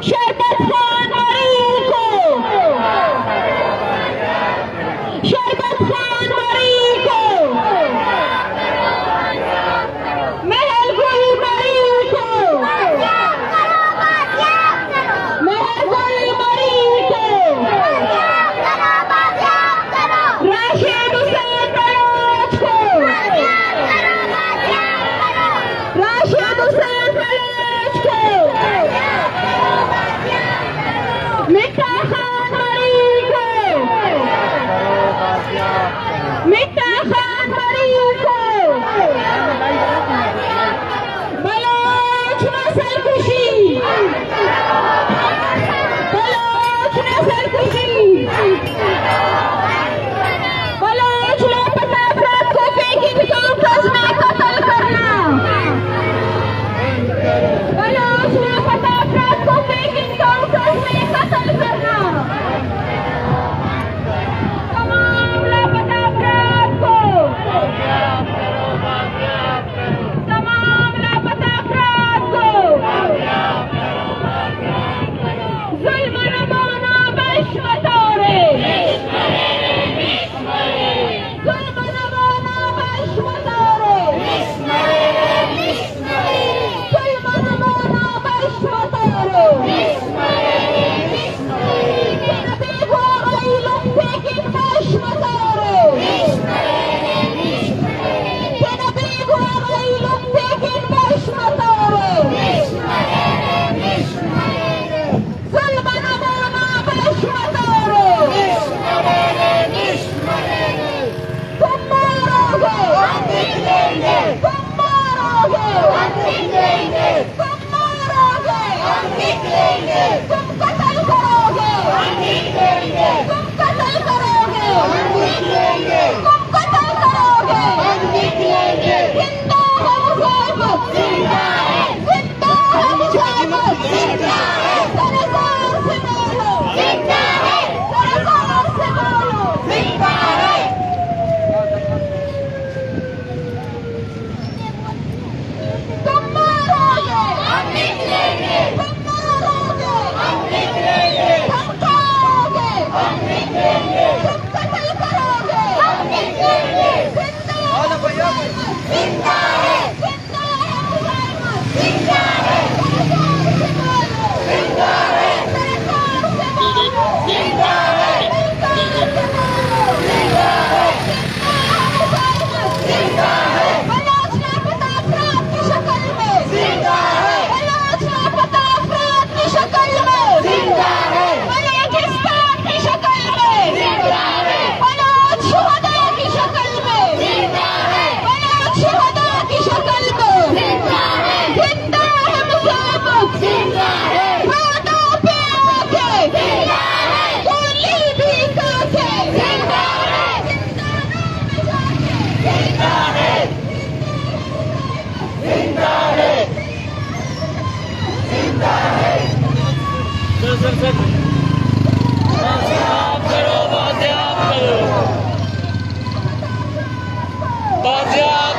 शरबत खान मरीज को, शरबत खान मरीज को, महल गुल मरीज को, महल गुल मरीज को, राशिद हुसैन बलोच को, राशिद हुसैन बलोच को, मिठा खान मरीज को, मिठा खान मरीज को, बलोच नस्ल खुशी, बलोच नस्ल खुशी, बलोच लापता अफराद को फेंकिंग काउंटर्स में कत्ल करना, बलोच लापता अफराद को फेंकिंग काउंटर्स में कत्ल करना, तमाम लापता अफराद को, तमाम लापता अफराद को जुल्म नमूना बश मतोड़े, जुल्म नमूना बश मतोड़े, जुल्म नमूना बश मतोड़े, नबी को गैलुम फेंकिंग बश मतोड़े, नबी को गैलुम फेंकिंग बश मतोड़े, जुल्म नमूना बश मतोड़े, तुम मारोगे, तुम मारोगे, तुम मारोगे, तुम कत्ल करोगे, तुम कत्ल करोगे, तुम कत्ल करोगे, जिंदा है मुजाहिद, जिंदा है मुजाहिद, सरकार से बोलो, सरकार से बोलो, तुम मारोगे, तुम मारोगे, तुम खाओगे, तुम कत्ल करोगे, जिंदा है मुजाहिद, जिंदा है मुजाहिद, सरकार से बोलो, सरकार से बोलो, बलोच लापता अफराद की शक्ल में, बलोच लापता अफराद की शक्ल में, बलोचिस्तान की शक्ल में, बलोच शुहदा की शक्ल में, बलोच शुहदा की शक्ल में, जिंदा है मुजाहिद, वादा पे आके, गोली भी खाके, बाजियाब